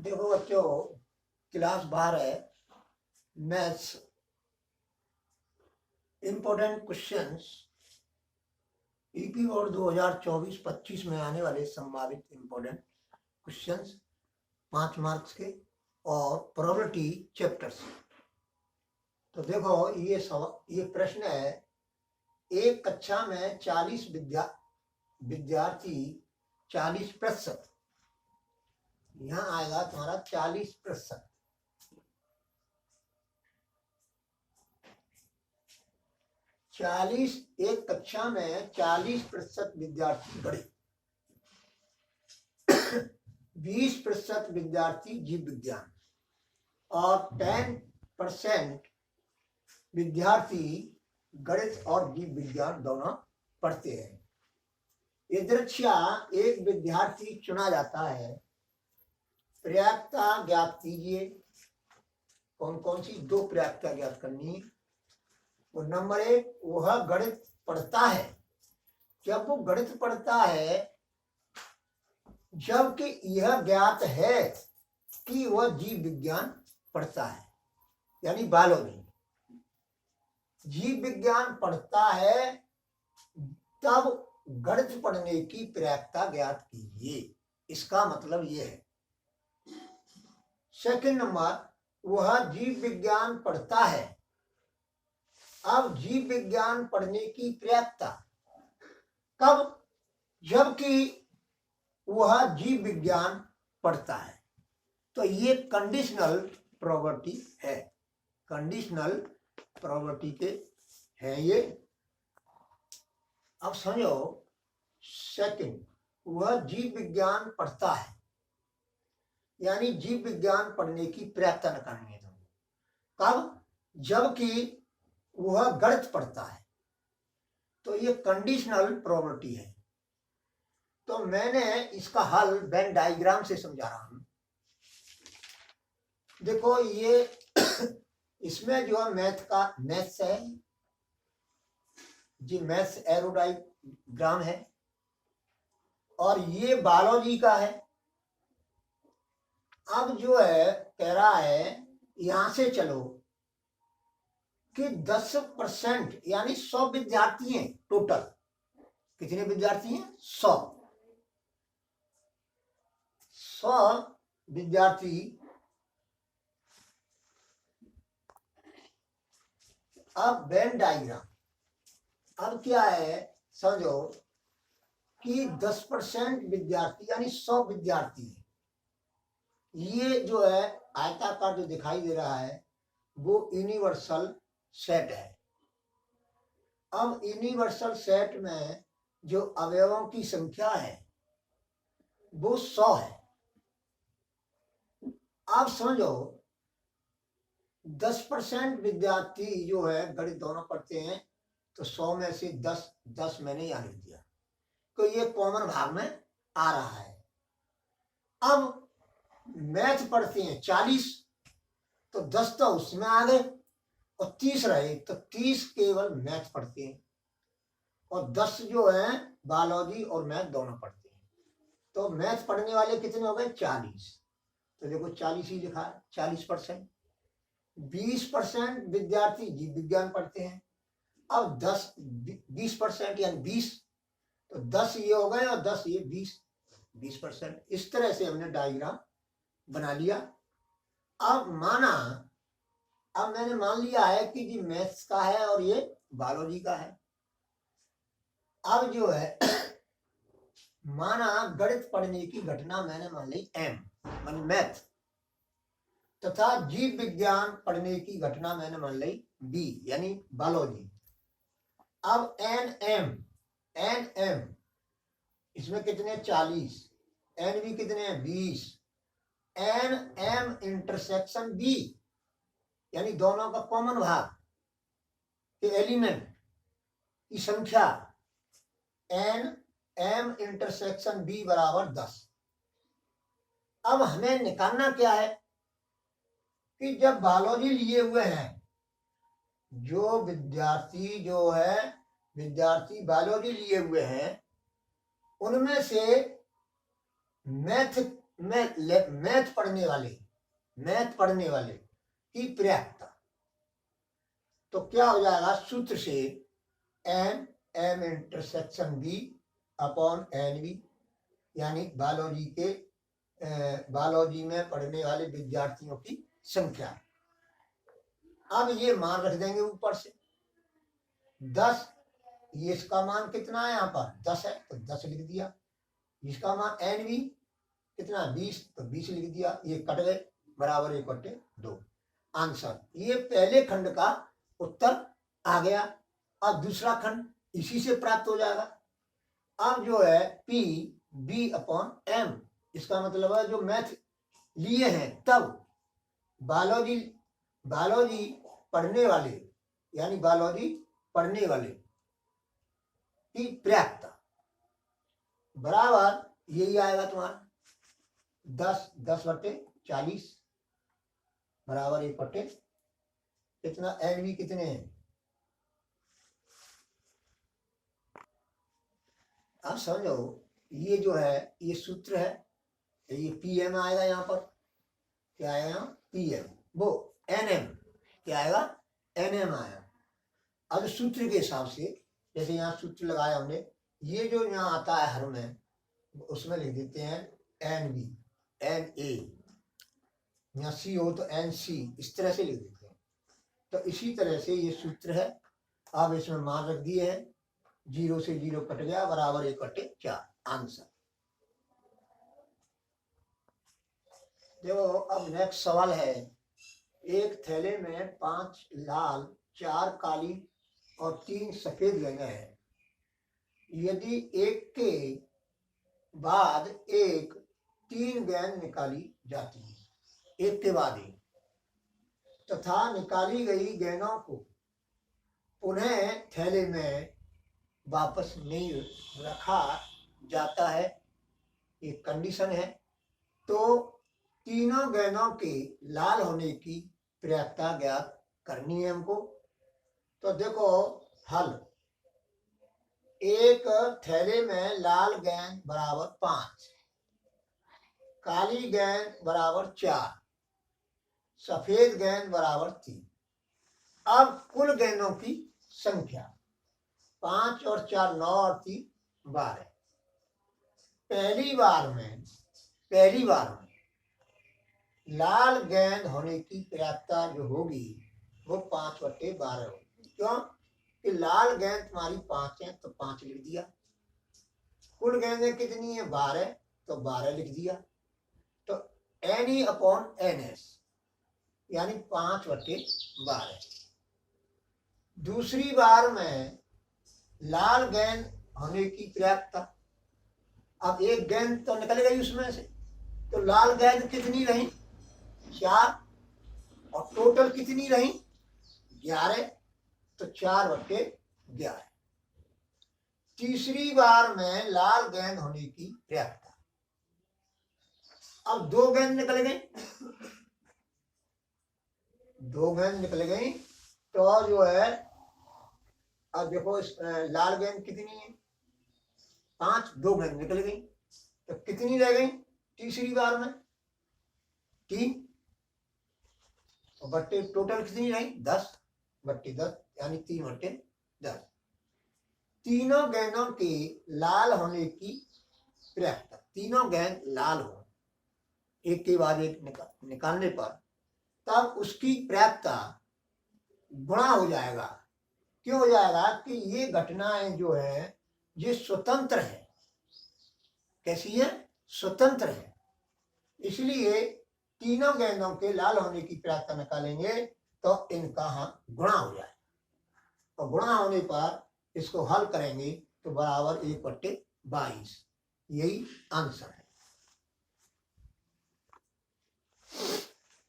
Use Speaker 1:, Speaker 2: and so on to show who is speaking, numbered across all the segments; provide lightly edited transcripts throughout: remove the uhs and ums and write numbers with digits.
Speaker 1: देखो बच्चों, क्लास 12 है, maths important questions EP board 2024-25 में आने वाले संभावित इम्पोर्टेंट क्वेश्चंस 5 मार्क्स के और प्रोबेबिलिटी चैप्टर्स। तो देखो ये प्रश्न है, एक कक्षा में 40 विद्यार्थी 40%, यहाँ आएगा तुम्हारा 40%। 40 एक कक्षा में 40% विद्यार्थी गणित, 20% विद्यार्थी जीव विज्ञान और 10% विद्यार्थी गणित और जीव विज्ञान दोनों पढ़ते हैं। यदृच्छा एक विद्यार्थी चुना जाता है। पर्याप्तता ज्ञात कीजिए। कौन कौन सी दो पर्याप्तता ज्ञात करनी है। वो नंबर 1, वह गणित पढ़ता है। जब वो गणित पढ़ता है, जबकि यह ज्ञात है कि वह जीव विज्ञान पढ़ता है, यानी बायोलॉजी। जीव विज्ञान पढ़ता है तब गणित पढ़ने की पर्याप्तता ज्ञात कीजिए। इसका मतलब यह है। सेकंड नंबर, वह जीव विज्ञान पढ़ता है। अब जीव विज्ञान पढ़ने की पर्याप्तता कब? जबकि वह जीव विज्ञान पढ़ता है। तो ये कंडीशनल प्रॉपर्टी है, कंडीशनल प्रॉपर्टी के है ये। अब समझो, सेकंड, वह जीव विज्ञान पढ़ता है, यानी जीव विज्ञान पढ़ने की पर्याप्तता निकालनी है तुमको। कब? जबकि वह गणित पढ़ता है। तो ये कंडीशनल प्रॉपर्टी है। तो मैंने इसका हल वेन डायग्राम से समझा रहा हूं। देखो ये इसमें जो है मैथ्स है जी, मैथ्स एरो डायग्राम है, और ये बायोलॉजी का है। अब जो है कह रहा है, यहां से चलो कि 10% यानी 100 विद्यार्थी हैं टोटल। कितने विद्यार्थी हैं? 100 विद्यार्थी। अब वेन डायग्राम, अब क्या है समझो कि 10% विद्यार्थी यानी 100 विद्यार्थी है। ये जो है आयताकार जो दिखाई दे रहा है वो यूनिवर्सल सेट है। अब यूनिवर्सल सेट में जो अवयवों की संख्या है वो 100 है। आप समझो 10% विद्यार्थी जो है गणित दोनों पढ़ते हैं, तो 100 में से 10 मैंने यहाँ लिख दिया, तो ये कॉमन भाग में आ रहा है। अब मैथ पढ़ते हैं 40, तो 10 तो उसमें आ गए और 30 रहे, तो 30 केवल मैथ पढ़ते हैं, और 10 जो है बायोलॉजी और मैथ दोनों पढ़ते हैं। तो मैथ पढ़ने वाले कितने हो गए? 40। तो देखो 40 ही लिखा है, 40%। 20% विद्यार्थी जीव विज्ञान पढ़ते हैं। अब 20% यानी 20, तो 10 ये हो गए और 10 ये 20%। इस तरह से हमने डायग्राम बना लिया। अब मैंने मान लिया है कि जी मैथ्स का है और ये बायोलॉजी का है। अब जो है माना गणित पढ़ने की घटना मैंने मान ली M मान मैथ, तथा जीव विज्ञान पढ़ने की घटना मैंने मान ली B यानी बायोलॉजी। अब NM इसमें कितने? 40। NB कितने हैं? 20। NM इंटरसेक्शन B यानी दोनों का कॉमन भाग के एलिमेंट की संख्या NM इंटरसेक्शन B बराबर 10। अब हमें निकालना क्या है कि जब बायोलॉजी लिए हुए हैं, जो विद्यार्थी बायोलॉजी लिए हुए हैं, उनमें से मैथ मैथ पढ़ने वाले की पर्याप्तता। तो क्या हो जाएगा, सूत्र से M intersection B upon N B, यानी बायोलॉजी में पढ़ने वाले विद्यार्थियों की संख्या। अब ये मान रख देंगे ऊपर से 10, ये इसका मान कितना है, यहाँ पर 10 है तो 10 लिख दिया। इसका मान एन भी कितना 20, तो 20 लिख दिया। ये कट गए, बराबर 1/2 आंसर। ये पहले खंड का उत्तर आ गया। अब दूसरा खंड इसी से प्राप्त हो जाएगा। अब जो है पी बी अपॉन एम, इसका मतलब है जो मैथ लिए हैं तब बायोलॉजी पढ़ने वाले, यानी बायोलॉजी पढ़ने वाले की पर्याप्तता बराबर यही आएगा तुम्हारा 10/40 बराबर 1/, कितना एन भी कितने हैं। आप समझो, ये जो है ये सूत्र है, ये पी एम आएगा यहाँ पर, क्या आएगा यहाँ पी एम, वो एन एम क्या आएगा एन एम आया। अब सूत्र के हिसाब से जैसे यहाँ सूत्र लगाया हमने, ये जो यहाँ आता है हर में उसमें लिख देते हैं एन बी एन ए, यहाँ सी हो तो एन सी, इस तरह से लिख देते हैं। तो इसी तरह से ये सूत्र है। अब इसमें मान रख दिए हैं, 0 से 0 कट गया, बराबर 1/4 आंसर। देखो अब नेक्स्ट सवाल है, एक थैले में 5 लाल 4 काली और 3 सफेद गेंदें हैं। यदि एक के बाद एक 3 गेंद निकाली जाती है, एक के बाद एक, तथा निकाली गई गेंदों को पुनः थैले में वापस नहीं रखा जाता है, एक कंडीशन है, तो तीनों गेंदों के लाल होने की पर्याप्तता ज्ञात करनी है हमको। तो देखो हल, एक थैले में लाल गेंद बराबर 5, काली गेंद बराबर 4, सफेद गेंद बराबर 3। अब कुल गेंदों की संख्या 5 और 4 9 और 3 12। पहली बार में लाल गेंद होने की पर्याप्तता जो होगी वो 5/12 होगी। क्यों कि लाल गेंद तुम्हारी 5 है तो 5 लिख दिया। कुल गेंदें कितनी है 12, तो 12 लिख दिया। तो एन अपॉन एन एस यानी 5/12। दूसरी बार में लाल गेंद होने की पर्याप्तता, अब एक गेंद तो निकल गई उसमें से, तो लाल गेंद कितनी रही 4, और टोटल कितनी रही 11, तो 4/11। तीसरी बार में लाल गेंद होने की पर्याप्तता, अब 2 गेंद निकल गई, तो जो है अब देखो लाल गेंद कितनी है 5, 2 गेंद निकल गई, तो कितनी रह गई तीसरी बार में 3, बट्टे टोटल कितनी रही 10/10 यानी 3/10। तीनों गेंदों के लाल होने की पर्याप्तता, तीनों गेंद लाल हो एक के बाद एक निकालने पर, तब उसकी पर्याप्तता गुणा हो जाएगा। क्यों हो जाएगा कि ये घटनाएं जो है ये स्वतंत्र है। कैसी है स्वतंत्र है, इसलिए तीनों गेंदों के लाल होने की पर्याप्तता निकालेंगे तो इनका गुणा हो जाए, और गुणा होने पर इसको हल करेंगे तो बराबर 1/22 यही आंसर है।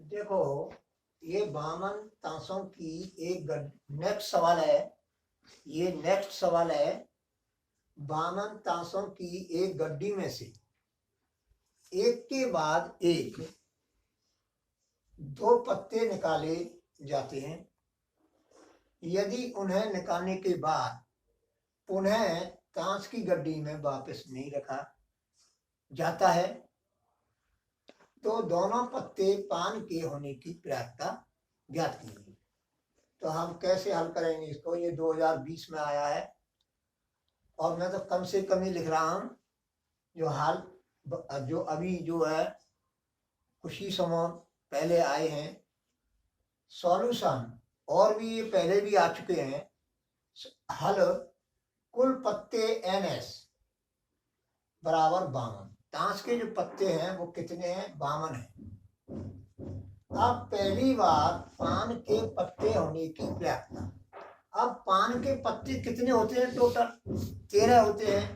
Speaker 1: देखो ये बामन तासों की एक नेक्स्ट सवाल है, बामन तासों की एक गड्डी में से एक के बाद एक 2 पत्ते निकाले जाते हैं। यदि उन्हें निकालने के बाद पुनः कांच की गड्डी में वापस नहीं रखा जाता है तो दोनों पत्ते पान के होने की प्रायिकता ज्ञात कीजिए। तो हम कैसे हल करेंगे इसको, ये 2020 में आया है और मैं तो कम से कम ही लिख रहा हूँ। जो अभी जो है कुछ ही समय पहले आए हैं सॉल्यूशन, और भी ये पहले भी आ चुके हैं। हल कुल पत्ते NS बराबर 52। ताश के जो पत्ते हैं वो कितने हैं, 52 हैं। अब पहली बार पान के पत्ते होने की प्रायिकता। अब पान के पत्ते कितने होते हैं, टोटल 13 होते हैं।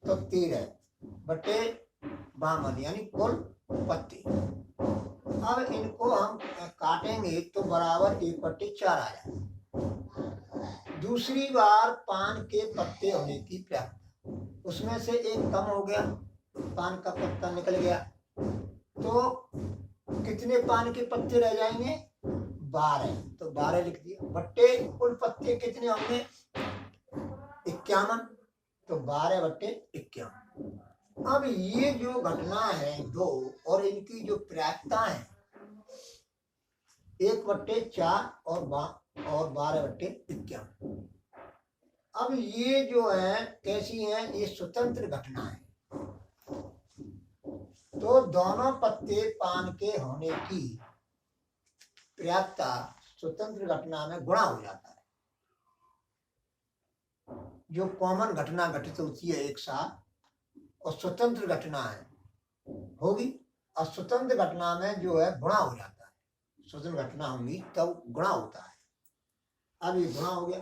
Speaker 1: तो 13 बटे 52 यानी कुल पत्ते। अब इनको हम काटेंगे तो बराबर 1/4 आ जाएगा। दूसरी बार पान के पत्ते होने की प्रायिकता, उसमें से एक कम हो गया, पान का पत्ता निकल गया, तो कितने पान के पत्ते रह जाएंगे, 12। तो 12 लिख दिया बट्टे कुल पत्ते कितने होंगे, 51। तो 12/51। अब ये जो घटना है दो और इनकी जो प्रायिकता है 1/4 और 12/51। अब ये जो है कैसी है, ये स्वतंत्र घटना है। तो दोनों पत्ते पान के होने की प्रायिकता स्वतंत्र घटना में गुणा हो जाता है। जो कॉमन घटना घटित होती है एक साथ और स्वतंत्र घटना है होगी, और स्वतंत्र घटना में जो है गुणा हो जाता है। स्वतंत्र घटना होगी तब गुणा होता है। अब ये गुणा हो गया।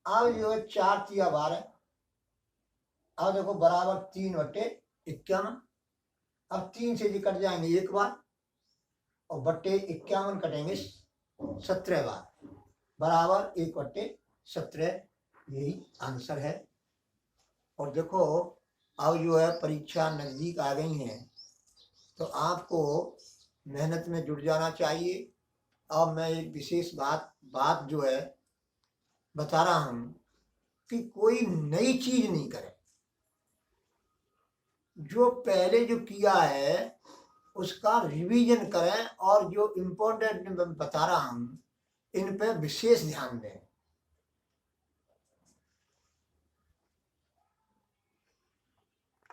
Speaker 1: अब जो है 4 तिया 12। अब देखो बराबर 3/51। अब 3 से जी कट जाएंगे एक बार और बट्टे 51 कटेंगे 17 बार, बराबर 1/17। यही आंसर है। और देखो अब जो है परीक्षा नजदीक आ गई है तो आपको मेहनत में जुट जाना चाहिए। अब मैं एक विशेष बात जो है बता रहा हूं कि कोई नई चीज नहीं करे। जो पहले जो किया है उसका रिवीजन करें और जो इम्पोर्टेंट बता रहा हूं इन पे विशेष ध्यान दें।